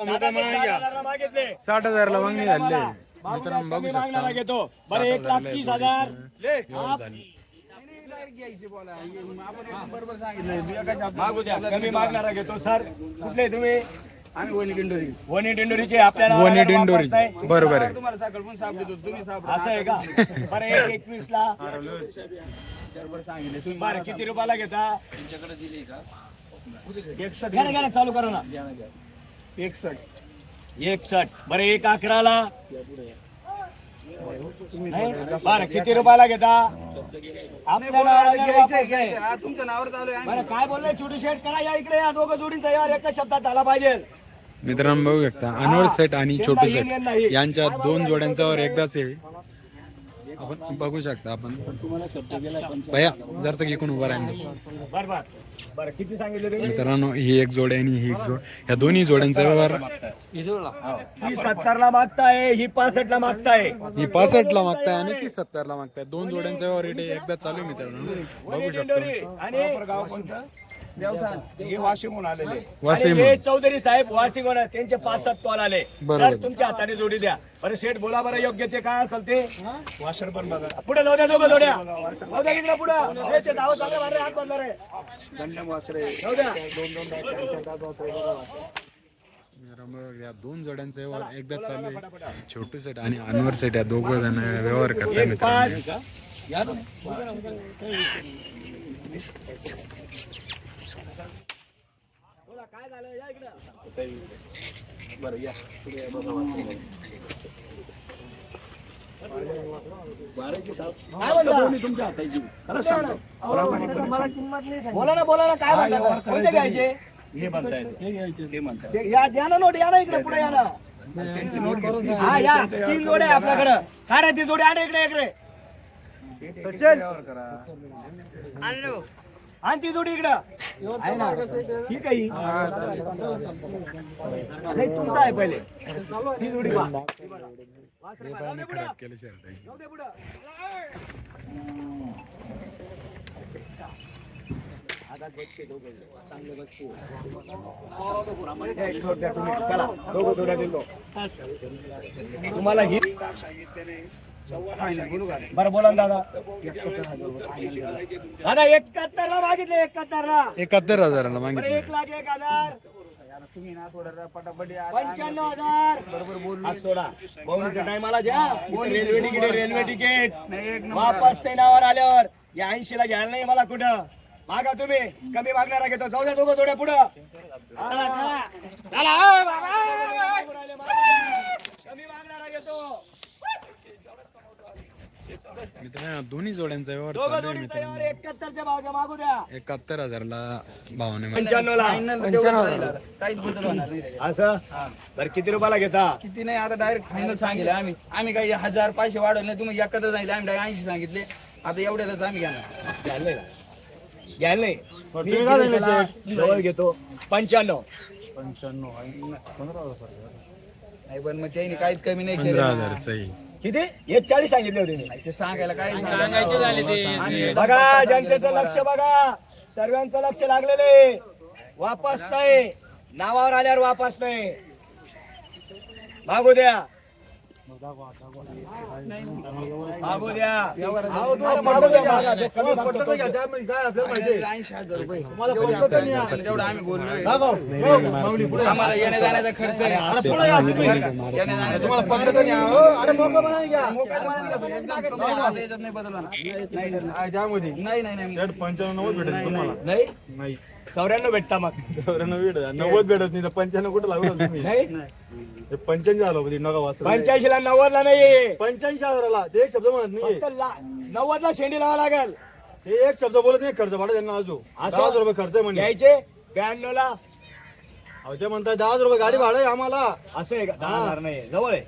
मागितले 60,000ला मागणी झाली मित्रांनो बघू शकता घेतो बरं 1,30,000 मागू द्या कमी मागणारा घेतो सर कुठले तुम्ही वणी दिंडोरीचे आपल्याला वणी दिंडोरी बरोबर आहे तुम्हाला सकाळून सापडतो तुम्ही असं आहे का बरं 1,21 ला बरं किती रुपयाला घेता त्यांच्याकडे दिली का 61 घ्या चालू करा ना 61 बरं 1,11 ला बरं किती रुपयाला घेता आपल्याला तुमच्या नावावर चालू आहे बरं काय बोलले छोटी शेट करा या इकडे या दोघं जोडींचा यार एकाच शब्दात झाला पाहिजे मित्रांनो बघू शकता अनवर सेट आणि छोटू सेट यांच्या दोन जोड्यांचा वर एकदाच आहे आपण बघू शकता आपण भैया जरसं की कोण उभा राहील बरं बरं किती सांगितले तुम्ही मित्रांनो ही एक जोड आहे आणि ही एक जोड या दोन्ही जोड्यांचा व्यवहार ही 70 ला मागताय ही 65 ला मागताय ही 65 ला मागताय आणि ती 70 ला मागताय दोन जोड्यांचा व्यवहार इथे एकदा चालू आहे मित्रांनो बघू शकता आणि गाव कोणतं हे वाशिमहून आलेले वासिम हे चौधरी साहेब वासिंग होणार त्यांचे 5-7 कॉल आले बरोबर. सर तुमच्या हाताने जोडी द्या बरं शेठ बोला बरं योग्य ते काय असेल ते वाशर पण बघा पुढे जाऊ द्या दोघं जोड्या जाऊ द्या इकडे पुढे ते धाव चालले मारे हात बंद रे गंडम वासरे जाऊ द्या या दोन जोड्यांचा व्यवहार एकदा चालू आहे छोटू सेट आणि अनवर सेट या दोघं जण व्यवहार करतात मित्रांनो काय झालं या इकडे बरं या बोला ना काय म्हणतात कोणते घ्यायचे हे म्हणताय या द्या ना नोट या ना इकडे पुढे या ना हा या 3 जोड्या आपल्याकडे काढा ती जोडी आण इकडे इकडे आणि ती जोडी इकडं आहे ना ठीक आहे नाही तुमचं आहे पहिले ती जोडी चला दोघं जोड्या दिलो तुम्हाला ही बरं बोला ना दादा दादा 71 ला मागितले 71 ला 71,000ला मागितले 1,01,000 तुम्ही ना थोडं पटापटी 95,000 बरोबर बोल सोडा बोलच्या टायमाला द्या रेल्वे तिकीट वापस ते नावावर आल्यावर या 80 ला घ्यायला नाही मला कुठं मागा तुम्ही कमी मागणारा घेतो जाऊ द्या दोघं थोड्या पुढं कमी मागणारा घेतो मित्रांनो दोन्ही जोड्यांचा व्यवहार दोघं चालू आहे जोडीचा मित्रांनो यावर 71च्या भावाच्या मागू द्या 71,000ला भावाने 95 ला काहीच बदल होणार नाही असं बरं किती रुपयाला घेता किती नाही आता डायरेक्ट फायनल सांगितलं आम्ही काही 1,000 पैसे वाढवले नाही तुम्ही 71 सांगितले आम्ही डायरेक्ट 80 सांगितले आता एवढ्याच आम्ही घेणार घ्यायला नाही जवळ घेतो 95 नाही पण मग त्यांनी काहीच कमी नाही केलं 15,000चा किती 41 सांगितले होते मी. ते सांगायला काय सांगायचे झाले ते बघा जनतेचं लक्ष बघा सर्वांचं लक्ष लागलेले वापस नाही नावावर आल्यावर वापस नाही मागू द्या मागू द्या अहो, तुम्हाला मागू द्या मागा. जो कमी मागतो तो घ्या. 80,000 रुपये तेवढं आम्ही बोललोय आम्हाला येण्या जाण्याचा खर्च आहे येण्या जाण्याचा नाही बदलणार नाही 95 नाही 94 भेटता मग 90 भेटत नाही तर 95 कुठं लागू नाही 85 झालं नका वाचत 85 ला 90 ला नाही 85,000ला ते एक शब्द म्हणत नाही फक्त 90 ला शेंडी लावा लागेल ते एक शब्द बोलत नाही खर्च भाडा त्यांना अजून 10,000 रुपये खर्च आहे म्हणजे घ्यायचे 92 ला अहो ते म्हणतात 10,000 रुपये गाडी भाडं आहे आम्हाला असं आहे का 10,000 नाही जवळ आहे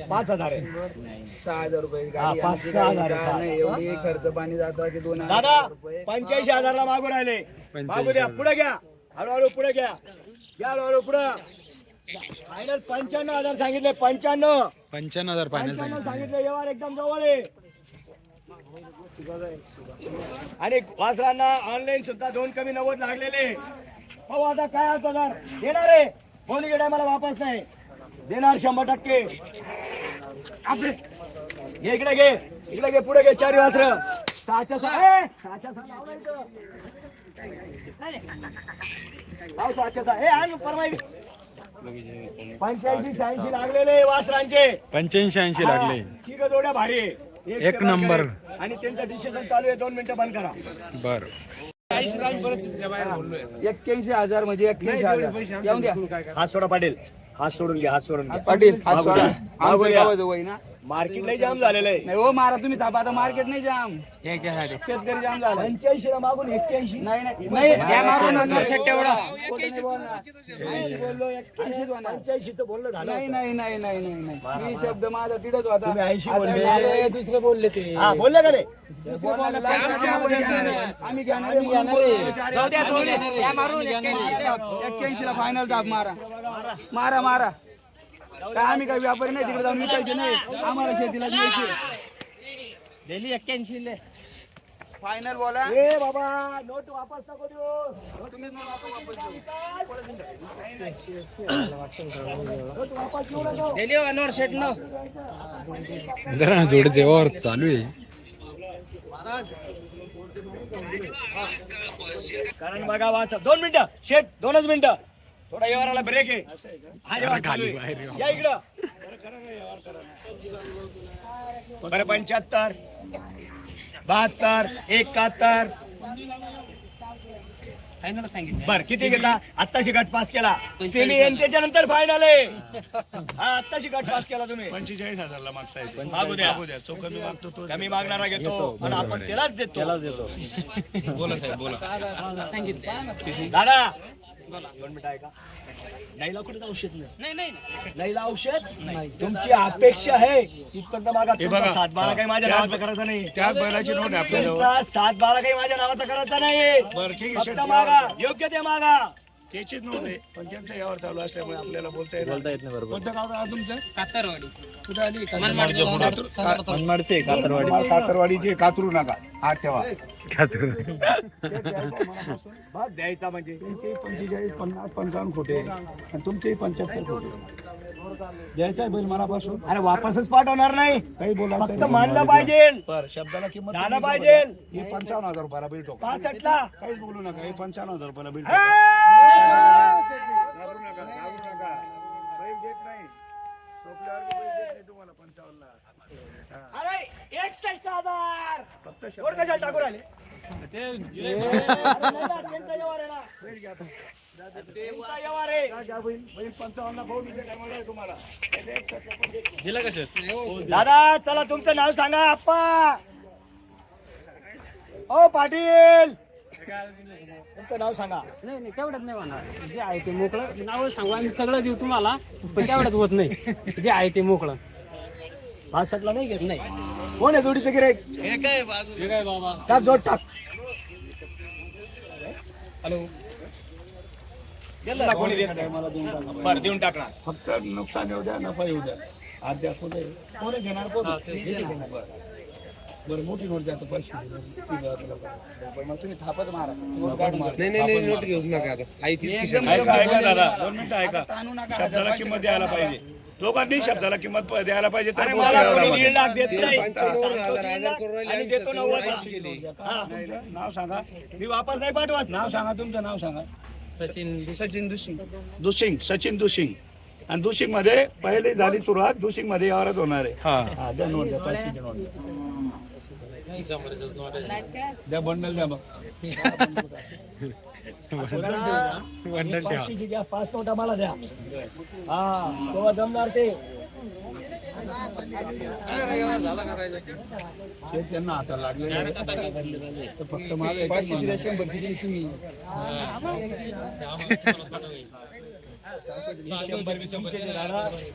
5,000 आहे 6,000 रुपये हा, 5,000 आहे, 6,000. एवढी खर्च पाणी जातं की 2,000 दादा रुपये 85,000 ला मागून राहिले मागू द्या पुढे घ्या हळूहळू पुढे घ्या हळूहळू पुढे फायनल 95,000 सांगितले 95,000 फायनल सांगितले व्यवहार एकदम जवळ आहे आणि वासरांना ऑनलाईन सुद्धा 2 कमी 90 लागलेले हो आता काय आता दर येणार आहे बोलीच्या टायमाला वापस नाही देणार 100%. आपले घे इकडे घे पुढे घे. 4 वासर 6च्या 6 लावला इथं. लाव 6च्या 6. आण परवा 85-86 लागलेले वासरांचे. 85-80 लागले. ठीक आहे, जोड्या भारी आहे. एक नंबर. आणि त्यांचं डिसिजन चालू आहे. 2 मिनिटं बंद करा. बर 81,000 म्हणजे 81,000 येऊन द्या. हात सोडा पाटील. हात सोडून घ्या. पाटील हात सोडा. आमचं गावाचं वय ना. मार्केट लय जाम झालेलं आहे. नाही हो मारा तुम्ही थांबा. आता मार्केट नाही जाम. शेतकरी जाम झाला. 85 ला मागून 81. नाही द्या मारून अंगावर शेट तेवढा. 85 चं बोलणं झालं नाही मी शब्द माझा तिडच होता. तुम्ही 80 बोलले. दुसरे बोलले ते. हा बोलले का नाही? आम्ही घेणार 81 ला फायनल दाब. मारा काय आम्ही काही व्यापारी नाही तिकडे जाऊन विकायचे नाही. आम्हाला शेतीला द्यायचे. फायनल बोला. ए बाबा नोट वापस नको देऊ. तुम्ही वापस नोट वापस देऊ नको. जरा जोडीचे व्यवहार चालू आहे. कारण बघा वाच 2 मिनिटं शेट 2च मिनिटं. थोडा व्यवहाराला ब्रेक आहे. हा व्यवहार चालू आहे. या इकडं. बरं 75 72 71. बर किती घेतला? आत्ताशी गट पास केला. सेमी एन त्याच्यानंतर फायनल आहे. हा आत्ताशी गट पास केला तुम्ही. 45,000 ला मागताय. मागू द्या. जो कमी मागतो तो कमी मागणारा घेतो पण आपण त्यालाच देतो. बोला साहेब बोला. दादा 2 मिनिटं ऐका. नाहीला कुठे औषध नाही. नाहीला औषध तुमची अपेक्षा आहे तिथपर्यंत मागा. तुमचा 7-12 काही माझ्या नावाचा करायचा नाही. त्याच बैलाची नोट आहे आपल्याजवळ. तुमचा 7-12 काही माझ्या नावाचा करायचा नाही. बरं ठीक आहे. फक्त मागा योग्य ते मागा. त्याचीच नोट आहे पण त्यांचा यावर चालू असल्यामुळे आपल्याला बोलता येत नाही. कोणतं गाव आहे तुमचं? कातरवाडी. कुठे आली? कातरवाडीचे कातरू नका. आठ ठेवा. भाग द्यायचा म्हणजे 45, 50, 55 खोटे आणि तुमचे 75 खोटे द्यायचा बैल मनापासून. अरे वापसच पाठवणार नाही. काही बोला फक्त मानलं पाहिजे. बरं शब्दाला किंमत झालं पाहिजे. हे 55,000 रुपयाला बैल ठोका. 65 ला काहीच बोलू नका. हे 55,000 रुपयाला बैल हे! घाबरू नका. बैल देत नाही. ठोकल्यावर बैल देत नाही तुम्हाला 55 ला. अरे 61,000 फक्त वर कशाला टाकून आले? अरे नाही ना, त्यांचा व्यवहार आहे ना. त्यांचा व्यवहार आहे. बैल 55 ला भाऊ दिले त्यामुळे तुम्हाला दादा चला तुमचं नाव सांगा आप्पा. ओ पाटील तुमचं नाव सांगा. नाही तेवढ्यात नाही होणार. जे आहे ते मोकळं नाव सांगू आम्ही सगळं देऊ तुम्हाला पण तेवढ्यात होत नाही. जे आहे ते मोकळं. 65 ला नाही घेत. नाही कोण आहे जोडीचं गिऱ्हाईक? हे काय बाबा. टाक जोड टाक. हॅलो गेला कोणी देत नाही. बरं देऊन टाकणार. फक्त नुकसान येऊ द्या नफा येऊ द्या. आज द्या कोण आहे? कोण आहे घेणार कोण? बरं मोठी नोट द्या आता 500. मग तुम्ही थापत मारा. नाही नोट घेऊच नका आता. ऐका दादा 2 मिनिटं ऐका. ताणू नका. शब्दाला किंमत द्यायला पाहिजे. दोघांनी शब्दाला किंमत द्यायला पाहिजे तर अरे मग मला द्यायला कोणी पाहिजे. 1.5 लाख देत नाही. सांगतो 3 लाख आणि देतो 90 ला. हा. नाही, नाव सांगा. मी वापस नाही पाठवत. नाव सांगा. तुमचं नाव सांगा. सचिन दुसिंग सचिन दुसिंग. आणि दुसिंग मध्ये पहिली झाली सुरुवात. दुसिंग मध्ये यावरच होणार आहे. हा द्या नोट द्या. 500 नोट द्या. बंडल द्या मग. बंडल ठेवा. 500 ची घ्या. 5 नोटा मला द्या. हा तेव्हा जमणार ते. ते त्यांना आता लागलेलं आहे. तर फक्त माझं 500 दिल्या 100 दिली तुम्ही.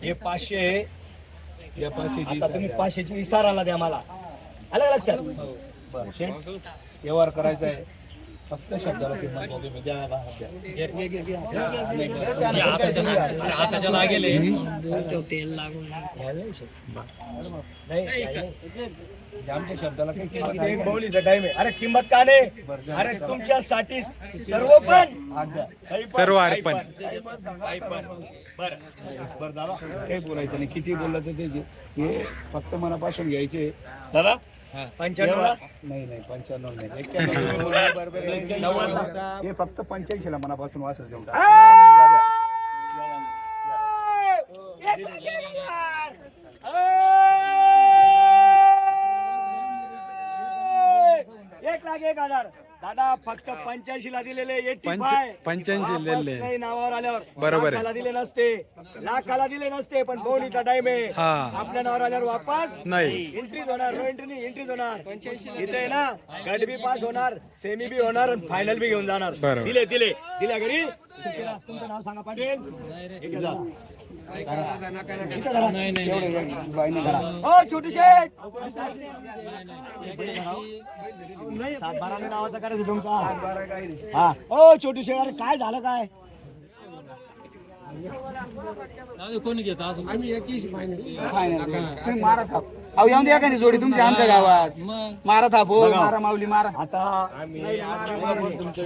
हे 500 आहे. या 500 ची आता तुम्ही 500 ची इशाराला द्या मला. आलं का लक्षात? बरं, शेठ, व्यवहार करायचा आहे फक्त शब्दाला किंमत द्या तुम्ही. द्या बाबा, द्या. आमच्या शब्दाला काही किंमत नाही. एक बौलीचा टाइम आहे. अरे किंमत का नाही? अरे तुमच्यासाठी सर्व पण काही पण, सर्व काही अर्पण. काही पण. बरं दादा काही बोलायचं नाही. किती बोललं तर ते हे फक्त मनापासून घ्यायचे. दादा 95 ला? नाही 95 नाही. 91 ला. हे फक्त 85 ला मनापासून वासर देऊन टाक. एक लाख 1,000. एक लाख 1,000. दादा फक्त 85 ला दिलेले 85 85 दिलेले. वापस नाही नावावर आल्यावर. बरोबर आहे. लाखाला दिले नसते, लाखाला दिले नसते, पण बोनीचा टाइम आहे. हा. आपल्या नावावर आल्यावर वापस नाही. एंट्रीज होणार, नो एंट्रीज होणार. इथे आहे ना गट बी पास होणार, सेमी बी होणार आणि फायनल बी घेऊन जाणार. बरोबर. दिल्या घरी. तुमचं नाव सांगा पाटील. 1,000. हो छोटू शेठ. सातबाराने नावाचा करायचं तुमचा. हा हो छोटू शेठ, अरे काय झालं काय? कोणी घेत आम्ही 21 फायनल. तुम्ही मारा थाप. अहो येऊन द्या का नाही जोडी तुमच्या आमच्या गावात. मारा थाप हो, मारा माऊली मारा. आता तुमच्या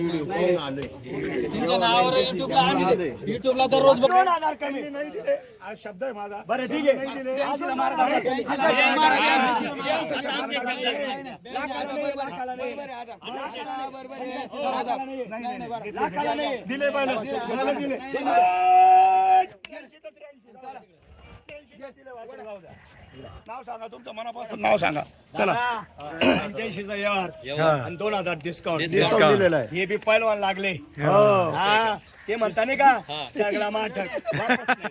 नावावर युट्यूबला दररोज 2,000 कमी. आज शब्द आहे माझा. बरं ठीक आहे. 80 मारा दादा. लाखाला नाही. लाखाला नाही. दिले पाहिजे कोणाला दिले. नाव सांगा तुमचं मनापासून नाव सांगा. चला 85 चा व्यवहार आणि 2,000 डिस्काउंट दिलेलं आहे. हे बी पैलवान लागले. हा ते म्हणता नाही का सगळा माठक वापस नाही.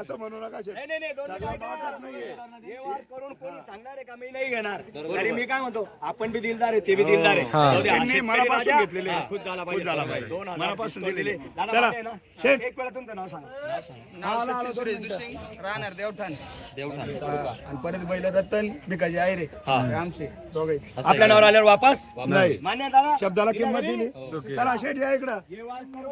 असं म्हणू नका शेठ. नाही नाही दोन व्यवहार करून कोणी सांगणार आहे का मी नाही घेणार. तरी मी काय म्हणतो आपण बी दिलदार आहे, ते बी दिलदार आहे. हा. जाऊ द्या, त्यांनी शेतकरी मनापासून राजा, घेतलेले. हा, खुश झाला पाहिजे. 2,000 मनापासून discount दिलेले. दादा चला. मान्य आहे ना? शेठ. एक वेळा तुमचं नाव सांगा. नाव सचिन सुरेश दुसिंग, राहणार देवठाण. आणि परत बैल रतन भिकाजी आहे रे आमचे दोघे. आपल्या नावावर आल्यावर वापस नाही. मान्य आहे दादा. शब्दाला किंमत दिली. चला शेठ या इकडं. व्यवहार करून